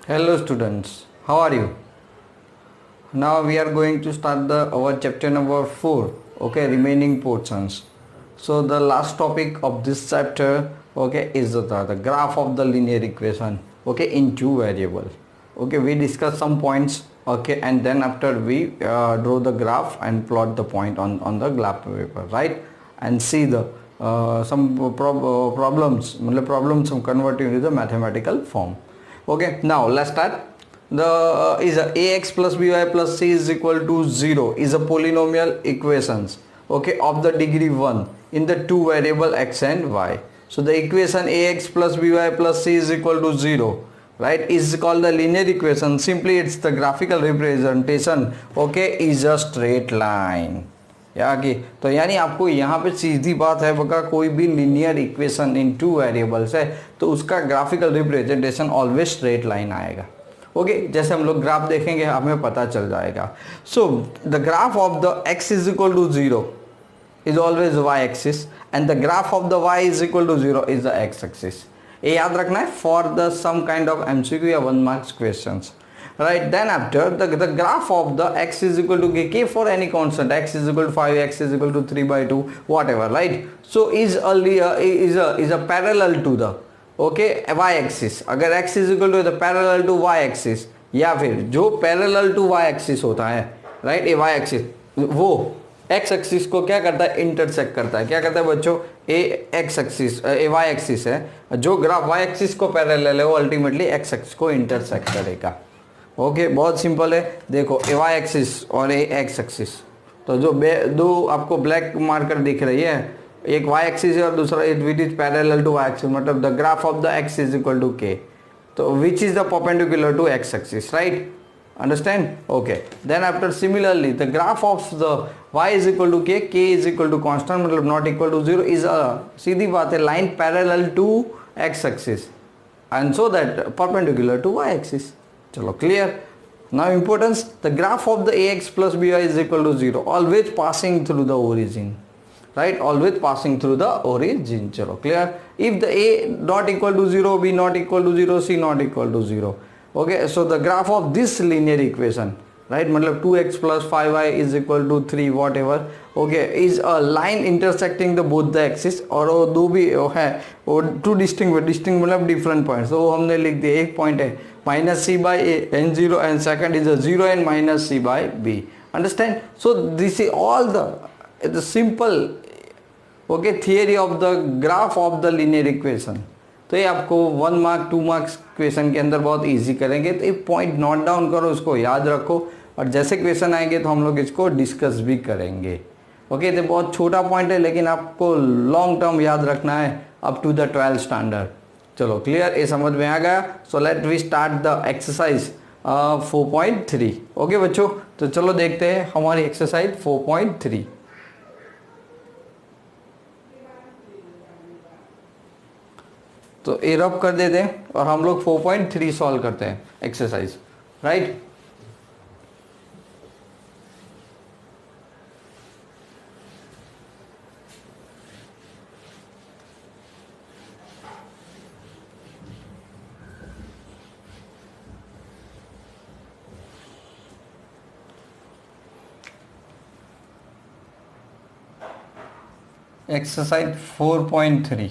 Hello students, how are you? Now we are going to start our chapter number 4, okay, remaining portions. So the last topic of this chapter, okay, is the graph of the linear equation, okay, in two variable. Okay, we discuss some points, okay, and then after we draw the graph and plot the point on the graph paper, right, and see the some problems, problems converting into the mathematical form. Okay, now let's start. The is a ax plus by plus c is equal to 0 is a polynomial equations, okay, of the degree 1 in the two variable x and y. So the equation ax plus by plus c is equal to 0, right, is called the linear equation. Simply it's the graphical representation, okay, is a straight line. आगे तो यानी आपको यहाँ पे सीधी बात है बका, कोई भी linear equation in two variables है तो उसका graphical representation always straight line आएगा. ओके, जैसे हम लोग ग्राफ देखेंगे हमें पता चल जाएगा. So the graph of the x is equal to 0 is always y axis and the graph of the y is equal to 0 is the x axis. ये याद रखना है for the some kind of MCQ या 1 marks questions. Right, then after the graph of the x is equal to k for any constant, x is equal to 5, x is equal to 3 by 2, whatever, right? So is a parallel to the, okay, y axis. अगर x is equal to the parallel to y axis या फिर जो parallel to y axis होता है, right, ये y axis वो x axis को क्या करता है, इंटरसेक्ट करता है. क्या करता है बच्चों, ए x axis ए y axis है, जो ग्राफ y axis को पैरेलल है वो अल्टीमेटली x axis को इंटरसेक्ट करेगा. ओके, बहुत सिंपल है. देखो ए वाई एक्सिस और ए एक्स एक्सिस, तो जो दो आपको ब्लैक मार्कर दिख रही है, एक वाई एक्सिस है और दूसरा it is parallel to Y axis, मतलब the graph of the X is equal to K, तो which is the perpendicular to X axis, right, understand. Okay, then after similarly the graph of the Y is equal to K is equal to constant, मतलब not equal to 0 is a सीधी बात है line parallel to X axis and so that perpendicular to Y axis. चलो clear. Now importance, the graph of the ax plus by is equal to 0, always passing through the origin, right, always passing through the origin. चलो clear. If the a not equal to 0, b not equal to 0, c not equal to 0, okay, so the graph of this linear equation, right, मतलब 2x plus 5y is equal to 3 whatever, okay, is a line intersecting the both the axis. और वो दो भी है वो two distinct मतलब different points, तो वो हमने लिख दिया. एक पॉइंट है minus c by n zero and second is a 0 and minus c by b. Understand. So this is all the simple, okay, theory of the graph of the linear equation. तो ये आपको 1 mark 2 marks question के अंदर बहुत easy करेंगे. तो एक point note down करो, उसको याद रखो, और जैसे क्वेश्चन आएंगे तो हम लोग इसको डिस्कस भी करेंगे. ओके, तो बहुत छोटा पॉइंट है लेकिन आपको लॉन्ग टर्म याद रखना है up to the 12th standard. चलो क्लियर, ये समझ में आ गया. So let we start the exercise 4.3. Okay बच्चों, तो चलो देखते हैं हमारी एक्सरसाइज 4.3. तो ये रब कर देते हैं और हम लोग 4.3 सॉल्व करते हैं exercise, right. Exercise 4.3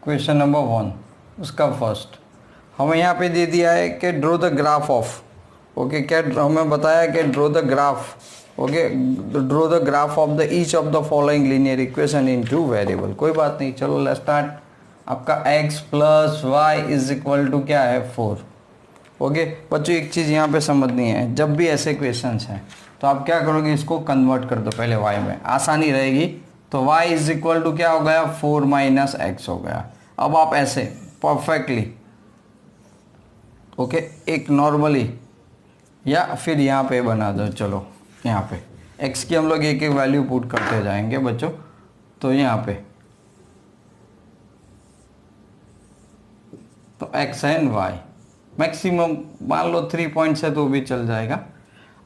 question number 1, उसका फर्स्ट हमें यहाँ पे दे दिया है कि draw the graph of, okay, क्या हमें बताया कि draw the graph, okay, draw the graph of the each of the following linear equation in two variable. कोई बात नहीं, चलो लेट्स स्टार्ट. आपका x plus y is equal to क्या है 4. ओके बच्चों, एक चीज़ यहाँ पे समझनी है, जब भी ऐसे क्वेश्चंस हैं तो आप क्या करोगे, इसको कन्वर्ट कर दो पहले y में, आसानी रहेगी. तो y इज इक्वल टू क्या हो गया, 4 माइनस एक्स हो गया. अब आप ऐसे परफेक्टली, ओके, एक नॉर्मली या फिर यहाँ पे बना दो. चलो यहाँ पे x की हम लोग एक एक वैल्यू पुट करते जाएंगे बच्चों. तो यहाँ पे तो x एंड y मैक्सिमम मान लो 3 पॉइंट्स है तो भी चल जाएगा.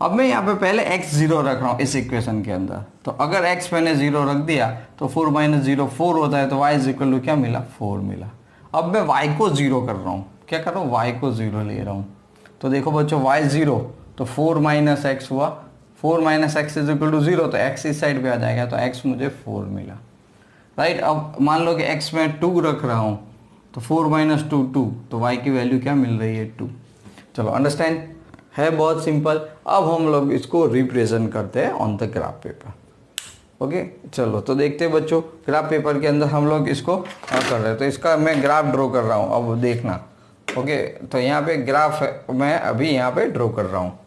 अब मैं यहाँ पे पहले x 0 रख रहा हूँ इस इक्वेशन के अंदर. तो अगर x मैंने 0 रख दिया तो 4 माइनस 0 4 होता है, तो y इज इक्वल टू क्या मिला, 4 मिला. अब मैं y को 0 कर रहा हूँ, क्या कर रहा हूँ, y को 0 ले रहा हूँ। तो देखो बच्चों y 0 तो 4 माइनस एक्स हुआ, 4 minus x is equal to 0, तो x इस साइड पे आ जाएगा, तो x मुझे 4 मिला, राइट। अब मान लो कि x में 2 रख रहा हूँ, तो 4 माइनस 2 2, तो y की वैल्यू क्या मिल रही है 2। चलो अंडरस्टैंड है, बहुत सिंपल। अब हम लोग इसको रिप्रेजेंट करते हैं on the graph paper. Okay चलो तो देखते हैं बच्चों, ग्राफ पेपर के अंदर हम लोग इसको कर रहे हैं। तो इसका मैं ग्राफ ड्रॉ कर रहा हूँ, अब देखना। ओके तो यहाँ पे ग्राफ मैं अभी यहाँ पे ड्रॉ कर रहा हूँ।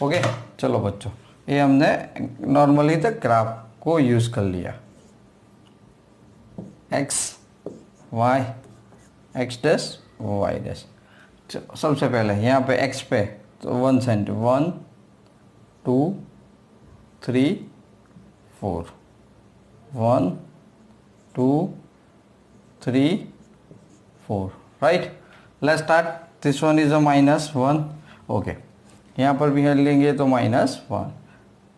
ओके चलो बच्चों, ये हमने नॉर्मली तक ग्राफ को यूज कर लिया, x y x dash y dash. चलो सबसे पहले यहाँ पे एक्स पे तो 1 सेंट 1 2 3 4 1 2 3 4, right. Let's start, this one is a -1। Okay यहाँ पर भी लेंगे तो -1।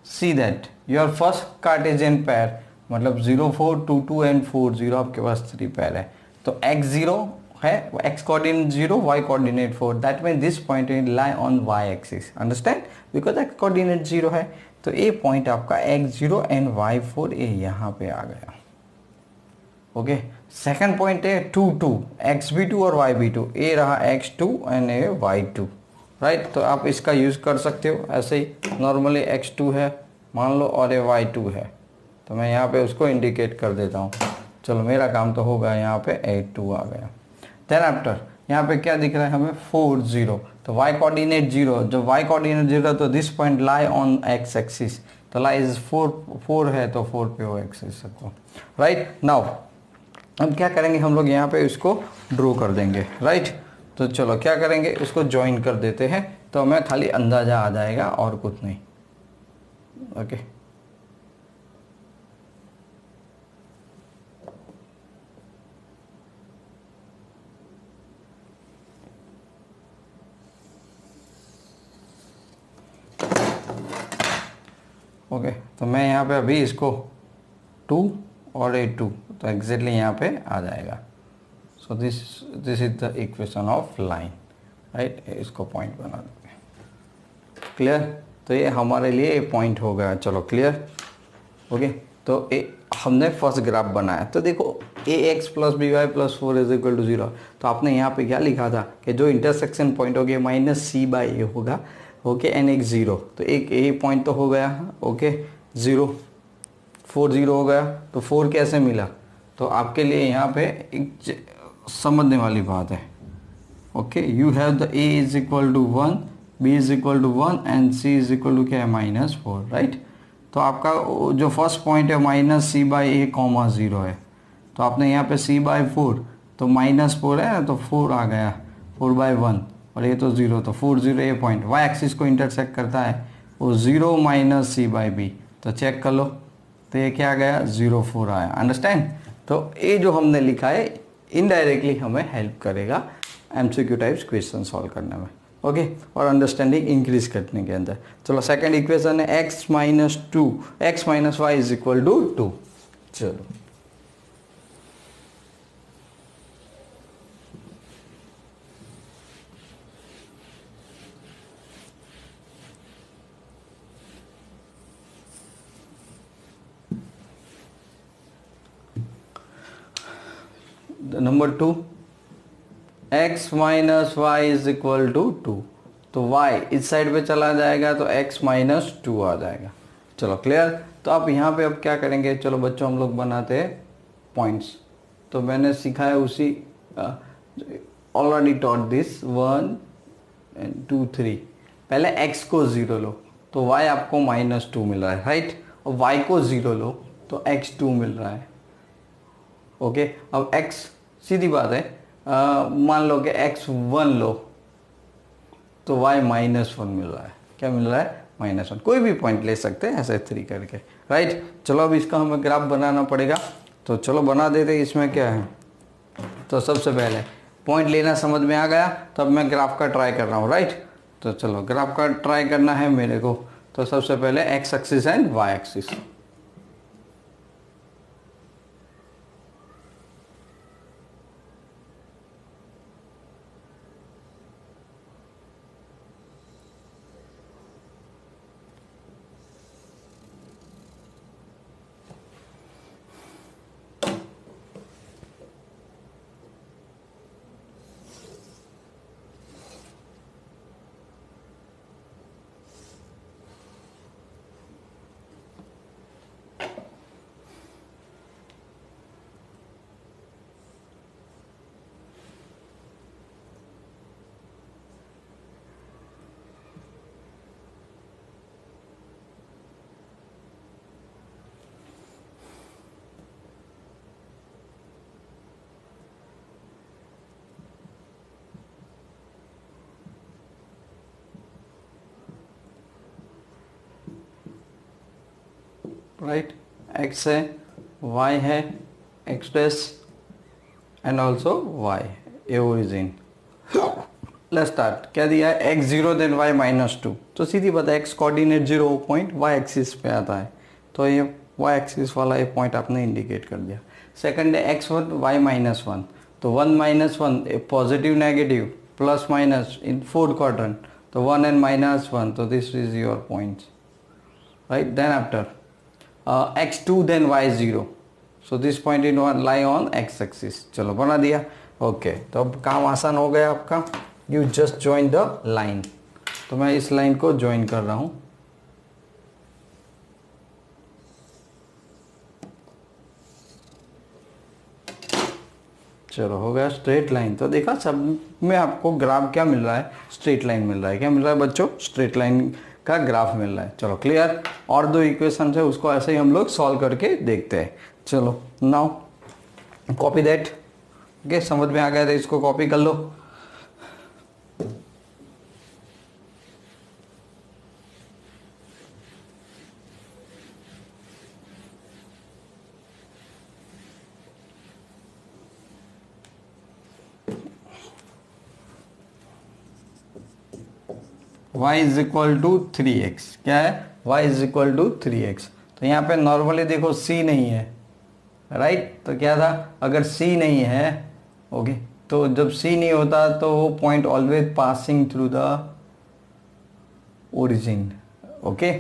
See that your first Cartesian pair, मतलब 0 4 2 2 एंड 4 0, आपके पास 3 पेयर है। तो x 0 है, x coordinate 0, y coordinate 4, that mean this point will lie on y axis, understand, because x coordinate 0 है। तो ये पॉइंट आपका x 0 एंड y 4 ये यहाँ पे आ गया। ओके सेकंड पॉइंट है 2 2, x भी 2 और y भी 2, ये रहा x 2 एंड ये y 2, राइट। तो आप इसका यूज़ कर सकते हो ऐसे ही, नॉर्मली x2 है मान लो और ये y2 है, तो मैं यहाँ पे उसको इंडिकेट कर देता हूँ। चलो मेरा काम तो होगा, यहाँ पे 8 2 आ गया। देन आफ्टर यहाँ पे क्या दिख रहा है हमें 4 0, तो y कोऑर्डिनेट 0, जब y कोऑर्डिनेट 0 तो this point lie on x axis, तो लाई इज 4 है, तो 4 पे हो एक्सिस को, राइट। नाउ अब क्या करेंगे हम लोग, यहाँ पे इसको ड्रॉ कर देंगे, राइट। तो चलो क्या करेंगे, इसको ज्वाइन कर देते हैं, तो हमें खाली अंदाज़ा आ जाएगा और कुछ नहीं। ओके ओके तो मैं यहाँ पे अभी इसको 2 और ये 2, तो एग्जैक्टली यहाँ पे आ जाएगा। सो this is the equation of line, right. इसको पॉइंट बना देंगे, क्लियर। तो ये हमारे लिए पॉइंट हो गया, चलो क्लियर। ओके तो ये हमने फर्स्ट ग्राफ बनाया। तो देखो ax plus b y plus 4 is equal to 0, तो आपने यहाँ पे क्या लिखा था कि जो इंटरसेक्शन पॉइंट हो गया -c/a होगा, ओके एन एक 0, तो एक ए पॉइंट तो हो गया, ओके 0 4 0 हो गया। तो 4 कैसे मिला, तो आपके लिए यहाँ पे एक समझने वाली बात है। Okay you have the a is equal to 1, b is equal to 1 and c is equal to क्या है -4, राइट। तो आपका जो फर्स्ट पॉइंट है -c/a, 0 है, तो आपने यहाँ पे c/4, तो -4 है ना, तो 4 आ गया, 4/1, और ये तो 0, तो 4 0 ये पॉइंट y एक्सिस को इंटरसेक्ट करता है, वो 0 - c/b, तो चेक कर लो, तो ये क्या गया 0 4 आया, अंडरस्टैंड। तो ये जो हमने लिखा है इनडायरेक्टली हमें हेल्प करेगा MCQ टाइप्स क्वेश्चन सॉल्व करने में, ओके और अंडरस्टैंडिंग इंक्रीज करने के अंदर। चलो सेकंड इक्वेशन है x - 2 x - y is equal to 2। चलो number 2 x - y is equal to 2, तो y इस साइड पे चला जाएगा, तो x - 2 आ जाएगा। चलो क्लियर। तो आप यहाँ पे अब क्या करेंगे, चलो बच्चों हम लोग बनाते हैं पॉइंट्स। तो मैंने सिखाया उसी, ऑलरेडी टॉट दिस 1 2 3। पहले x को 0 लो तो y आपको -2 मिल रहा है, राइट। और y को 0 लो तो x2 मिल रहा है। ओके, अब x सीधी बात है, मान लो कि x1 लो तो y -1 मिल रहा है। क्या मिल रहा है? -1। कोई भी पॉइंट ले सकते हैं ऐसे 3 करके, राइट। चलो अब इसका हमें ग्राफ बनाना पड़ेगा, तो चलो बना देते हैं। इसमें क्या है, तो सबसे पहले पॉइंट लेना समझ में आ गया, तब मैं ग्राफ का ट्राई कर रहा हूँ, राइट। तो चलो ग्राफ का ट्राई करना है मेरे को। तो सबसे पहले x axis and y axis. Right, x है, y है, x dash and also y, ये ओरिजिन। Let's start. क्या दिया है? x0 then y -2। तो सीधी बात है, x coordinate 0 point y axis पे आता है, तो ये y एक्सिस वाला ये पॉइंट आपने इंडिकेट कर दिया। सेकंड है x1 y -1, तो 1 -1 positive negative plus minus in fourth quadrant, तो 1 एंड -1, तो this is your point, right. Then after x2 then y0, so this point in one lie on x axis। चलो बना दिया। Okay, तो अब काम आसान हो गया आपका। You just join the line. तो मैं इस लाइन को ज्वाइन कर रहा हूं। चलो हो गया स्ट्रेट लाइन। तो देखा सब में आपको ग्राफ क्या मिल रहा है? स्ट्रेट लाइन मिल रहा है। क्या मिल रहा है बच्चों? स्ट्रेट लाइन का ग्राफ मिल रहा है। चलो क्लियर। और दो इक्वेशन है उसको ऐसे ही हम लोग सॉल्व करके देखते हैं। चलो नाउ कॉपी दैट। ओके, समझ में आ गया तो इसको कॉपी कर लो। y is equal to 3x। क्या है? y is equal to 3x। तो यहाँ पे नॉर्मली देखो c नहीं है, राइट। तो क्या था? अगर c नहीं है, ओके, तो जब c नहीं होता तो वो point always passing through the origin. Okay,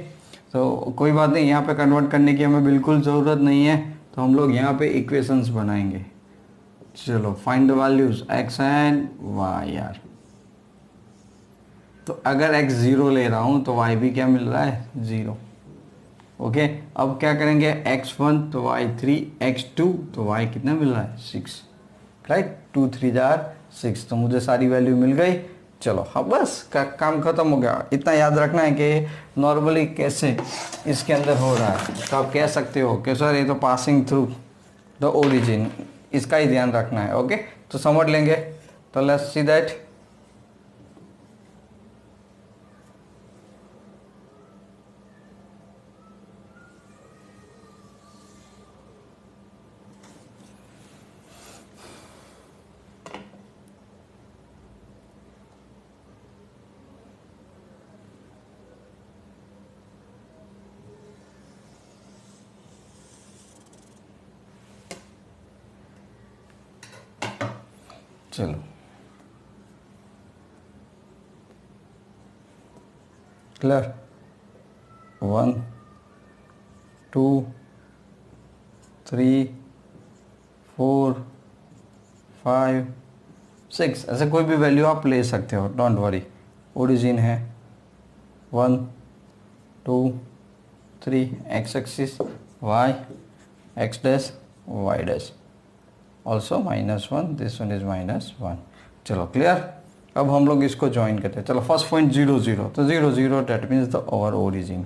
तो कोई बात नहीं, यहाँ पे कन्वर्ट करने की हमें बिल्कुल ज़रूरत नहीं है। तो हम लोग यहाँ पे इक्वेशंस बनाएंगे। चलो find the values x and y यार। तो अगर x 0 ले रहा हूँ तो y भी क्या मिल रहा है? 0। ओके, अब क्या करेंगे? x1 तो y 3, x2 तो y कितना मिल रहा है? 6, राइट। 2 3 6, तो मुझे सारी वैल्यू मिल गई। चलो हाँ, बस काम खत्म हो गया। इतना याद रखना है कि नॉर्मली कैसे इसके अंदर हो रहा है। तो आप कह सकते हो कि सर ये तो पासिंग थ्रू द ओरिजिन, इसका ही ध्यान रखना है। ओके, तो समझ लेंगे। तो लेट्स सी दैट। चलो क्लियर। 1 2 3 4 5 6, ऐसे कोई भी वैल्यू आप ले सकते हो, डोंट वरी। ओरिजिन है 1 2 3, x axis y, x dash y dash, also -1, this one is -1। चलो क्लियर। अब हम लोग इसको ज्वाइन करते हैं। चलो फर्स्ट पॉइंट 0 0, तो 0 0 that means the our origin.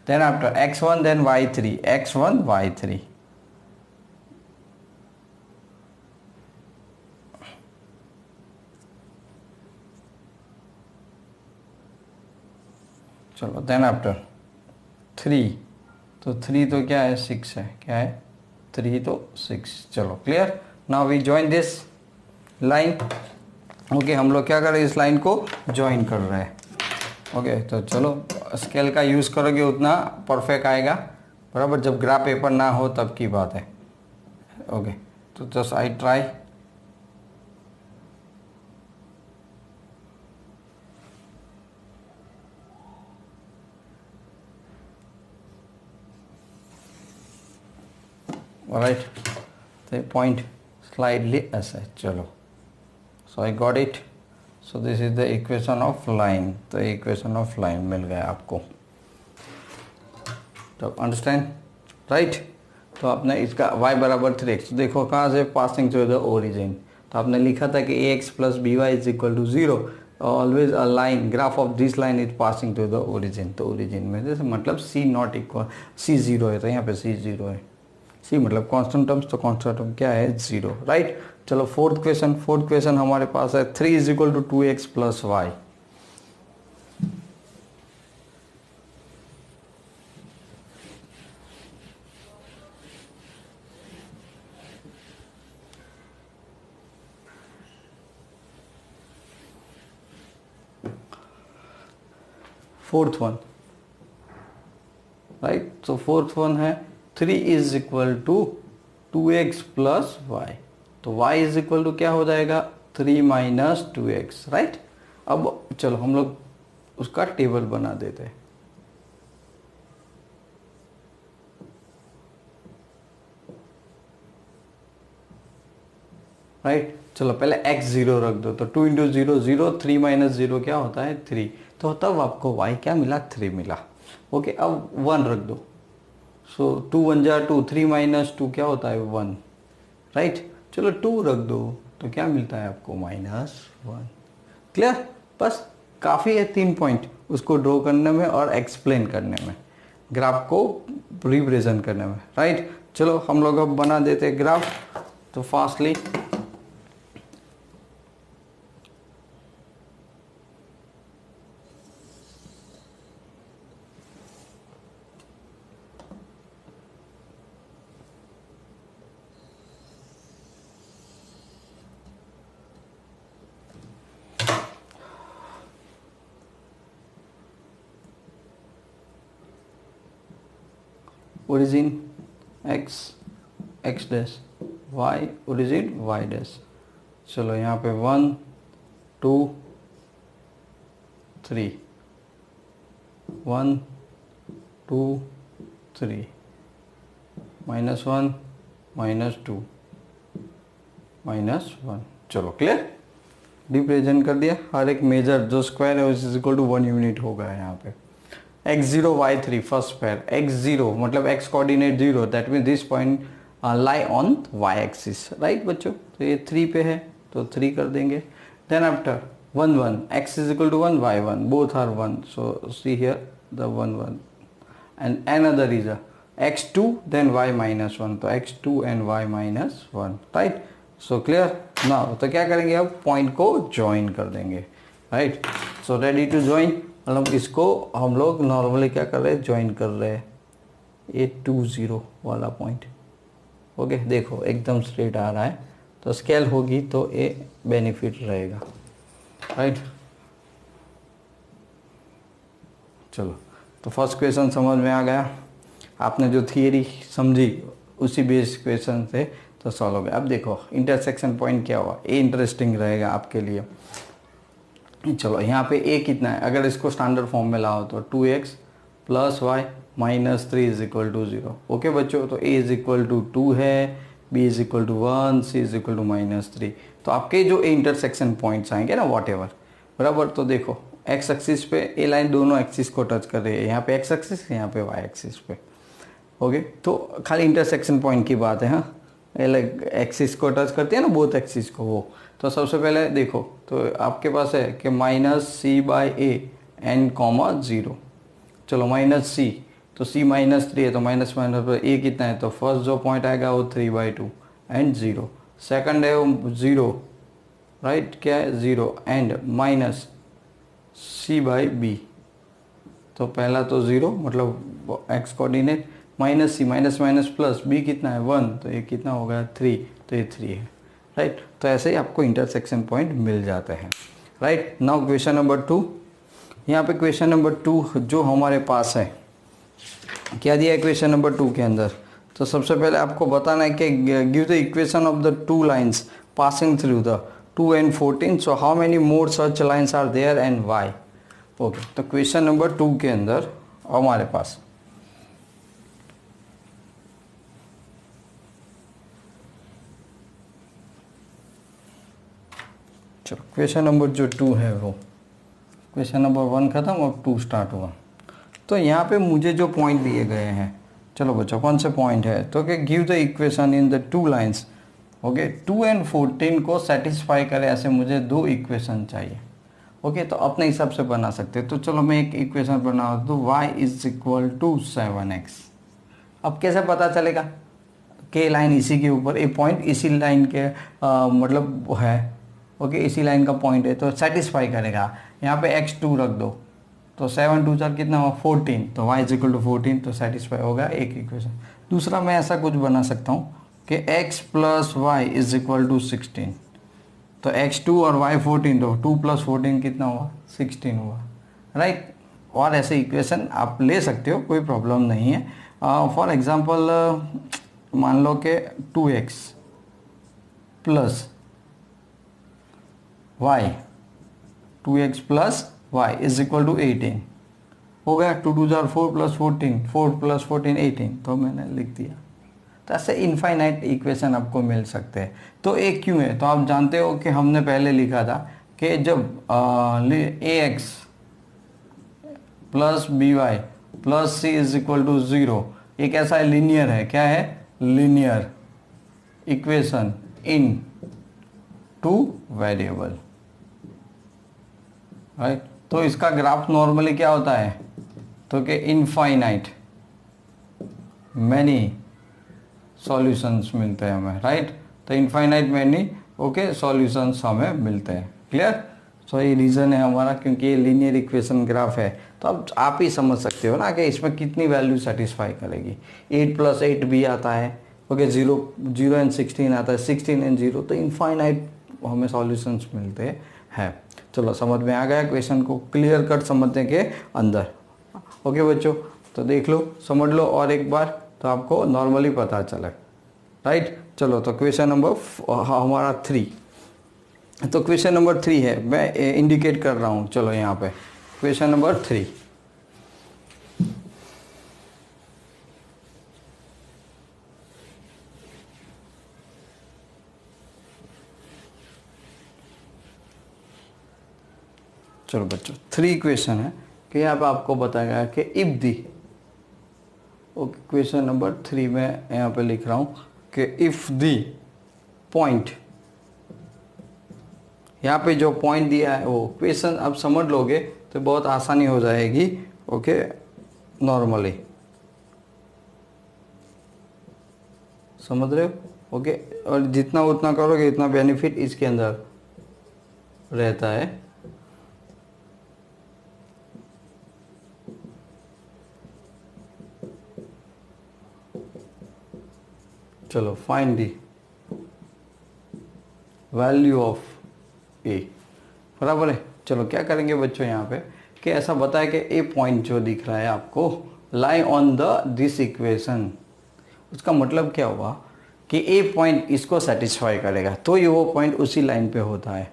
Then after x1 then y3, x1 y3, चलो देन आफ्टर 3, तो 3 तो क्या है 6 है, क्या है 3 तो 6। चलो clear. Now we join this line. Okay हम लोग क्या कर रहे हैं, इस लाइन को ज्वाइन कर रहे हैं। ओके तो चलो स्केल का यूज़ करोगे उतना परफेक्ट आएगा, बराबर। जब ग्राफ पेपर ना हो तब की बात है। ओके तो just I try. Right, the point slightly ऐसे। चलो so I got it, so this is the equation of line। तो equation of line मिल गया आपको, तो अंडरस्टैंड राइट। तो आपने इसका y बराबर 3x, देखो कहाँ से पासिंग थ्रू द ओरिजिन। तो आपने लिखा था कि ax plus b y is equal to 0, always a line graph of this line is passing through the origin. तो ओरिजिन में जैसे मतलब c नॉट इक्वल c 0 है, तो यहाँ पे c 0 है। c मतलब कांस्टेंट टर्म्स, तो कांस्टेंट टर्म क्या है 0, राइट। चलो फोर्थ क्वेश्चन हमारे पास है 3 is equal to 2x plus y. Fourth one, right. तो फोर्थ वन है 3 is equal to 2x plus y. तो y इज इक्वल टू क्या हो जाएगा 3 माइनस 2x, राइट। अब चलो हम लोग उसका टेबल बना देते हैं, राइट। चलो पहले x 0 रख दो, तो 2 इंटू 0 0, 3 माइनस 0 क्या होता है 3, तो तब आपको y क्या मिला 3 मिला। ओके अब 1 रख दो, सो 2 1 जा 2, 3 माइनस 2 क्या होता है 1, राइट। चलो 2 रख दो, तो क्या मिलता है आपको -1। क्लियर, बस काफ़ी है 3 पॉइंट उसको ड्रॉ करने में और एक्सप्लेन करने में, ग्राफ को रिप्रेजेंट करने में, राइट। चलो हम लोग अब बना देते हैं ग्राफ, तो fastly origin x x dash, y origin y dash. चलो यहाँ पे 1 2 3, 1 2 3, -1 -2 -1। चलो क्लियर, रिप्रेजेंट कर दिया। हर एक मेजर जो स्क्वायर है उस इक्वल टू 1 यूनिट होगा यहाँ पे। x0 y3 first pair, x0 मतलब x coordinate 0, that mean this point lie on y axis, right बच्चों। तो ये 3 पे है तो 3 कर देंगे। Then after 1 1, x is equal to 1 y 1, both are 1, so see here the 1 1 and another is x2 then y -1, तो x2 and y -1, right. So clear now. तो क्या करेंगे अब पॉइंट को ज्वाइन कर देंगे, right. So ready to join, मतलब इसको हम लोग नॉर्मली क्या कर रहे हैं ज्वाइन कर रहे हैं, ये 2 0 वाला पॉइंट। ओके देखो एकदम स्ट्रेट आ रहा है, तो स्केल होगी तो ये बेनिफिट रहेगा, राइट। चलो तो फर्स्ट क्वेश्चन समझ में आ गया, आपने जो थियरी समझी उसी बेस क्वेश्चन से तो सॉल्व हो गया। अब देखो इंटरसेक्शन पॉइंट क्या हुआ, ये इंटरेस्टिंग रहेगा आपके लिए। चलो यहाँ पे a कितना है, अगर इसको स्टैंडर्ड फॉर्म में लाओ तो 2x plus y -3 is equal to 0। Okay बच्चों, तो a इज इक्वल टू 2 है, b is equal to 1, c is equal to -3। तो आपके जो इंटरसेक्शन पॉइंट्स आएंगे ना वॉट एवर, बराबर। तो देखो x एक्सिस पे ए लाइन दोनों एक्सिस को टच कर रही है, यहाँ पे x एक्सिस, यहाँ पे y एक्सिस पे। ओके तो खाली इंटरसेक्शन पॉइंट की बात है, हाँ, लाइक एक्सिस को टच करती है ना बोथ एक्सिस को वो, तो सबसे पहले देखो, तो आपके पास है कि minus c by a n comma 0। चलो माइनस सी, तो सी माइनस 3 है तो माइनस माइनस पर ए कितना है, तो फर्स्ट जो पॉइंट आएगा वो 3/2 एंड 0। सेकंड है वो 0, राइट, क्या है 0 and minus c by b. तो पहला तो 0 मतलब x coordinate, minus c minus minus plus b कितना है 1, तो ये कितना होगा 3, तो ये 3 है, राइट। तो ऐसे ही आपको इंटरसेक्शन पॉइंट मिल जाते हैं, राइट। Now question number 2। यहाँ पे क्वेश्चन नंबर 2 जो हमारे पास है, क्या दिया है क्वेश्चन नंबर 2 के अंदर। तो सबसे पहले आपको बताना है कि give the equation of the two lines passing through the 2 and 14, so how many more such lines are there and why. Okay, तो क्वेश्चन नंबर 2 के अंदर हमारे पास चलो क्वेश्चन नंबर जो 2 है वो क्वेश्चन नंबर 1 खत्म और 2 स्टार्ट हुआ। तो यहाँ पे मुझे जो पॉइंट दिए गए हैं, चलो बच्चों कौन से पॉइंट है, तो कि give the equation in the two lines. Okay, 2 and 14 को सेटिस्फाई करे ऐसे मुझे 2 इक्वेशन चाहिए। ओके, तो अपने हिसाब से बना सकते हैं। तो चलो मैं एक इक्वेशन बना दूँ, y is equal to 7x। अब कैसे पता चलेगा कि लाइन इसी के ऊपर, एक पॉइंट इसी लाइन के मतलब वो है, ओके इसी लाइन का पॉइंट है, तो सेटिस्फाई करेगा। यहाँ पे x2 रख दो, तो 7 2 4 कितना हुआ 14, तो y इज इक्वल टू 14, तो सेटिस्फाई होगा एक इक्वेशन। दूसरा मैं ऐसा कुछ बना सकता हूँ कि x plus y is equal to 16, तो x2 और y 14, तो 2 प्लस 14 कितना हुआ 16 हुआ, राइट। और ऐसे इक्वेशन आप ले सकते हो, कोई प्रॉब्लम नहीं है। फॉर एग्जांपल मान लो कि 2x plus y, 2x plus y is equal to 18 हो गया। 2 2 4 प्लस 14, 4 प्लस 14 18, तो मैंने लिख दिया। तो ऐसे इनफाइनाइट इक्वेशन आपको मिल सकते हैं। तो एक क्यों है, तो आप जानते हो कि हमने पहले लिखा था कि जब ax plus b y plus c is equal to 0, एक ऐसा लीनियर है, क्या है linear equation in two variable, right. तो इसका ग्राफ नॉर्मली क्या होता है, तो कि इनफाइनाइट मैनी सॉल्यूशंस मिलते हैं हमें, राइट। तो इनफाइनाइट मैनी ओके सॉल्यूशंस हमें मिलते हैं, क्लियर। सो ये रीज़न है हमारा, क्योंकि ये लीनियर इक्वेशन ग्राफ है। तो अब आप ही समझ सकते हो ना कि इसमें कितनी वैल्यू सेटिस्फाई करेगी। 8 + 8 भी आता है, ओके 0 and 16 आता है, 16 and 0, तो इनफाइनाइट हमें सॉल्यूशंस मिलते हैं। चलो समझ में आ गया क्वेश्चन को क्लियर कट समझने के अंदर। ओके बच्चों, तो देख लो समझ लो और एक बार, तो आपको नॉर्मली पता चले, राइट। चलो तो क्वेश्चन नंबर हमारा 3, तो क्वेश्चन नंबर 3 है, मैं इंडिकेट कर रहा हूँ। चलो यहाँ पे क्वेश्चन नंबर 3, चलो बच्चों 3 क्वेश्चन है कि यहाँ पे आपको बताया गया कि if the, okay question number 3 में यहाँ पे लिख रहा हूँ कि इफ दी पॉइंट, यहाँ पे जो पॉइंट दिया है वो क्वेश्चन आप समझ लोगे तो बहुत आसानी हो जाएगी, ओके नॉर्मली समझ रहे हो, ओके। और जितना उतना करोगे इतना बेनिफिट इसके अंदर रहता है। चलो फाइंड दी वैल्यू ऑफ ए, बराबर है। चलो क्या करेंगे बच्चों यहाँ पे कि ऐसा बताया कि ए पॉइंट जो दिख रहा है आपको lie on the this equation, उसका मतलब क्या हुआ कि ए पॉइंट इसको सेटिस्फाई करेगा, तो ये वो पॉइंट उसी लाइन पे होता है,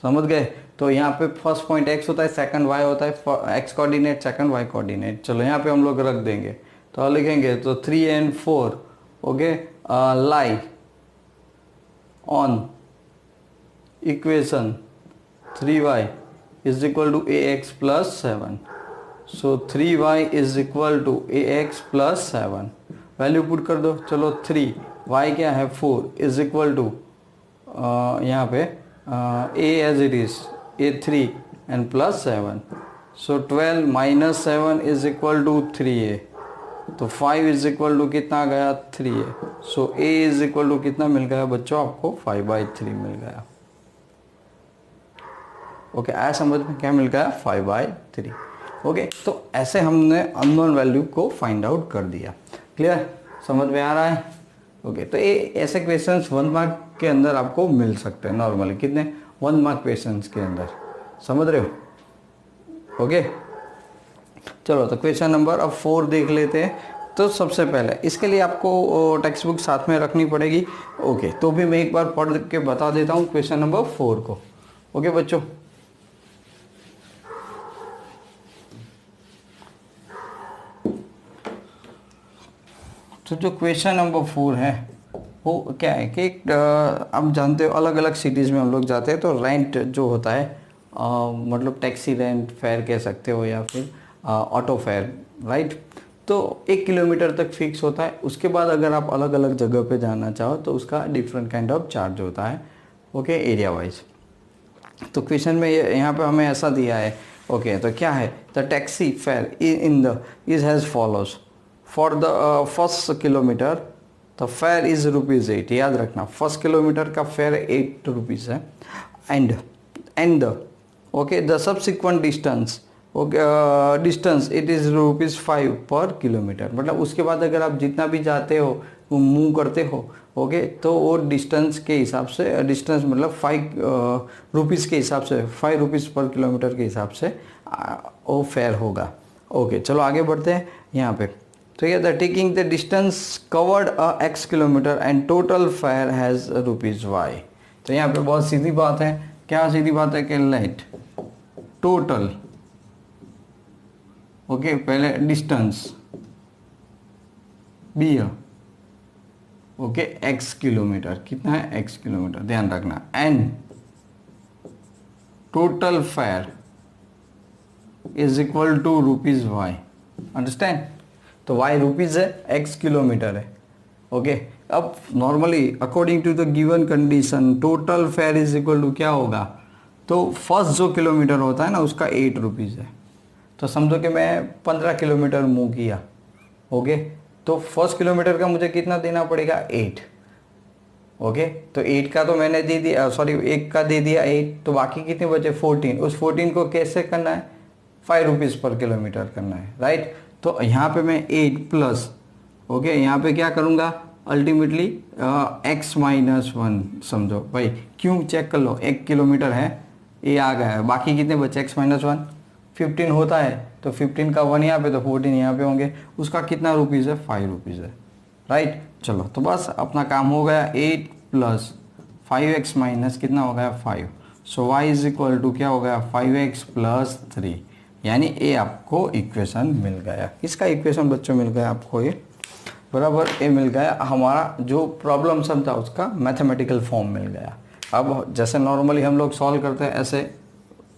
समझ गए। तो यहाँ पे फर्स्ट पॉइंट x होता है, सेकंड y होता है, x coordinate second y coordinate. चलो यहाँ पे हम लोग रख देंगे, तो लिखेंगे तो 3 and 4 okay lie on equation 3y is equal to ax plus 7, so 3y is equal to ax plus 7, value put कर दो। चलो 3 y क्या है 4 इज इक्वल टू यहाँ पे a as it is a3 and plus 7, so 12 minus 7 is equal to 3a, तो 5 is equal to कितना गया 3a, so a is equal to कितना मिल गया बच्चों आपको 5/3 मिल गया। ओके आया समझ में, क्या मिल गया 5/3। ओके तो ऐसे हमने अननोन वैल्यू को फाइंड आउट कर दिया। क्लियर, समझ में आ रहा है। ओके तो ये ऐसे क्वेश्चंस 1 मार्क के अंदर आपको मिल सकते हैं नॉर्मली, कितने 1 मार्क क्वेश्चंस के अंदर, समझ रहे हो। ओके चलो तो क्वेश्चन नंबर अब 4 देख लेते हैं। तो सबसे पहले इसके लिए आपको टेक्स्ट बुक साथ में रखनी पड़ेगी। ओके तो भी मैं एक बार पढ़ के बता देता हूँ क्वेश्चन नंबर 4 को। ओके बच्चों, तो जो क्वेश्चन नंबर 4 है वो क्या है कि आप जानते हो अलग अलग सिटीज़ में हम लोग जाते हैं तो रेंट जो होता है मतलब टैक्सी रेंट फेयर कह सकते हो या फिर ऑटो फेयर, राइट। तो 1 किलोमीटर तक फिक्स होता है, उसके बाद अगर आप अलग अलग जगह पे जाना चाहो तो उसका डिफरेंट काइंड ऑफ चार्ज होता है। Okay area wise. तो क्वेश्चन में यहाँ पे हमें ऐसा दिया है। ओके तो क्या है, the taxi fair in the is has follows. For the first kilometre the fair is ₹8, याद रखना फर्स्ट किलोमीटर का फेयर 8 रुपीज़ है। And the okay the subsequent distance, okay distance it is ₹5 पर किलोमीटर। मतलब उसके बाद अगर आप जितना भी जाते हो वो मूव करते हो, ओके तो वो डिस्टेंस के हिसाब से, डिस्टेंस मतलब 5 रुपीज़ के हिसाब से, 5 रुपीज़ पर किलोमीटर के हिसाब से वो फेयर होगा। ओके चलो आगे बढ़ते हैं यहाँ पे। तो ये the taking the distance covered x kilometre and total fair has ₹y। तो यहाँ पे बहुत सीधी बात है। क्या सीधी बात है कि लेट टोटल, ओके पहले distance be okay x kilometre, कितना है x किलोमीटर ध्यान रखना, and total fare is equal to ₹y। Understand, तो y रुपीज़ है, x किलोमीटर है। ओके अब normally according to the given condition total fare is equal to क्या होगा, तो फर्स्ट जो किलोमीटर होता है ना उसका 8 रुपीज़ है। तो समझो कि मैं 15 किलोमीटर मूव किया, ओके तो फर्स्ट किलोमीटर का मुझे कितना देना पड़ेगा 8। ओके तो 8 का तो मैंने दे दिया, सॉरी 1 का दे दिया 8, तो बाकी कितने बचे 14। उस 14 को कैसे करना है 5 रुपीज़ पर किलोमीटर करना है, राइट। तो यहाँ पे मैं 8 प्लस, ओके यहाँ पे क्या करूँगा अल्टीमेटली x माइनस 1, समझो भाई क्यों, चेक कर लो 1 किलोमीटर है ये आ गया है, बाकी कितने बचे x माइनस 1 15 होता है, तो 15 का 1 यहाँ पे तो 14 यहाँ पे होंगे, उसका कितना रुपीज़ है 5 रुपीज़ है, राइट। चलो तो बस अपना काम हो गया, 8 प्लस 5x माइनस कितना हो गया 5, सो y इज इक्वल टू क्या हो गया 5x प्लस 3, यानी ए आपको इक्वेशन मिल गया। इसका इक्वेशन बच्चों मिल गया आपको ये बराबर ए मिल गया, हमारा जो प्रॉब्लम सम था उसका मैथमेटिकल फॉर्म मिल गया। अब जैसे नॉर्मली हम लोग सॉल्व करते हैं ऐसे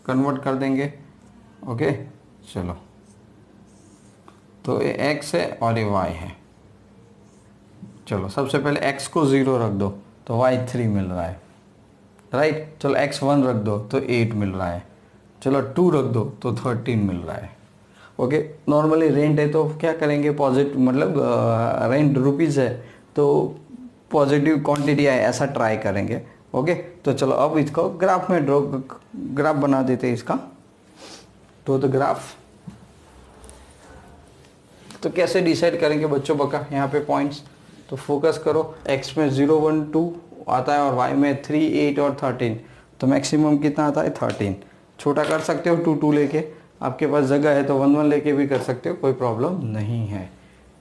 कन्वर्ट कर देंगे। ओके चलो तो ये x है और ये y है। चलो सबसे पहले x को 0 रख दो तो y 3 मिल रहा है, राइट। चलो x 1 रख दो तो 8 मिल रहा है, चलो 2 रख दो तो 13 मिल रहा है। ओके नॉर्मली रेंट है तो क्या करेंगे पॉजिटिव, मतलब रेंट रुपीज़ है तो पॉजिटिव क्वांटिटी है ऐसा ट्राई करेंगे। ओके तो चलो अब इसको ग्राफ में ग्राफ बना देते हैं इसका, तो द ग्राफ। तो कैसे डिसाइड करेंगे बच्चों बका यहाँ पे पॉइंट्स, तो फोकस करो x में 0 1 2 आता है और y में 3 8 और 13, तो मैक्सिमम कितना आता है 13। छोटा कर सकते हो 2 2 लेके, आपके पास जगह है तो 1 1 लेके भी कर सकते हो, कोई प्रॉब्लम नहीं है।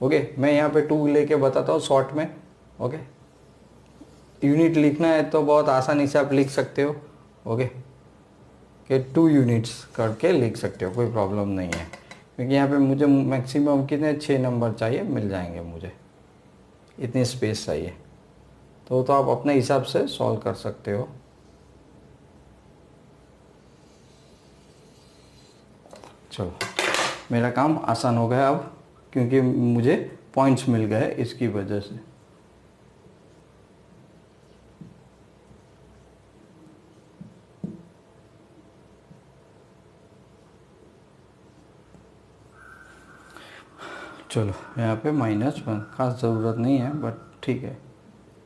ओके मैं यहाँ पे 2 लेके बताता हूँ शॉर्ट में। ओके यूनिट लिखना है तो बहुत आसानी से आप लिख सकते हो, ओके कि 2 यूनिट्स करके लिख सकते हो, कोई प्रॉब्लम नहीं है। क्योंकि यहाँ पे मुझे मैक्सिमम कितने 6 नंबर चाहिए, मिल जाएंगे मुझे, इतनी स्पेस चाहिए, तो आप अपने हिसाब से सॉल्व कर सकते हो। चलो मेरा काम आसान हो गया अब, क्योंकि मुझे पॉइंट्स मिल गए इसकी वजह से। चलो यहाँ पे -1, खास ज़रूरत नहीं है बट ठीक है।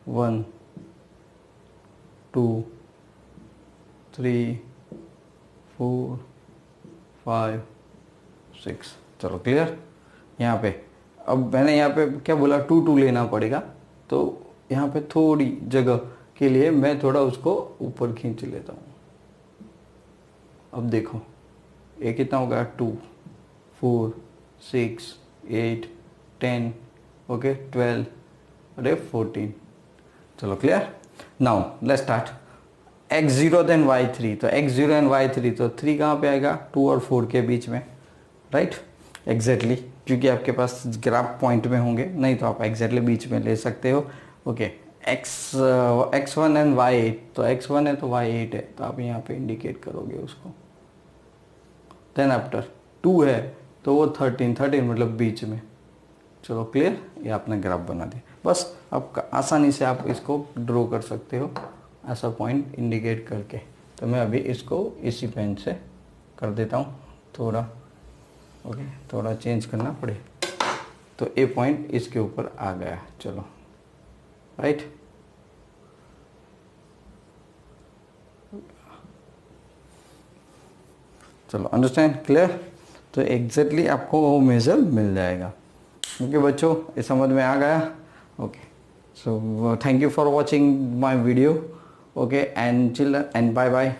1 2 3 4 5 6। चलो क्लियर। यहाँ पे अब मैंने यहाँ पे क्या बोला, 2 2 लेना पड़ेगा, तो यहाँ पे थोड़ी जगह के लिए मैं थोड़ा उसको ऊपर खींच लेता हूँ। अब देखो ये कितना होगा, 2 4 6 8 10 ओके 12 और 14। चलो clear. Now let's start. x0 then y3, तो x0 एंड y3, तो 3 कहाँ पे आएगा, 2 और 4 के बीच में, राइट एग्जैक्टली, क्योंकि आपके पास ग्राफ पॉइंट में होंगे, नहीं तो आप एग्जैक्टली बीच में ले सकते हो। ओके x1 एंड y8, तो x1 है तो y8 है, तो आप यहाँ पे इंडिकेट करोगे उसको। देन आफ्टर 2 है तो वो 13 मतलब बीच में। चलो क्लियर, ये आपने ग्राफ बना दिया। बस आप आसानी से आप इसको ड्रॉ कर सकते हो ऐसा पॉइंट इंडिकेट करके। तो मैं अभी इसको इसी पेन से कर देता हूँ थोड़ा, ओके थोड़ा चेंज करना पड़े, तो ए पॉइंट इसके ऊपर आ गया। चलो राइट, चलो अंडरस्टैंड क्लियर। तो एग्जैक्टली आपको वो मेजर मिल जाएगा। ओके बच्चों, ये समझ में आ गया। Okay so thank you for watching my video. Okay and children and bye bye.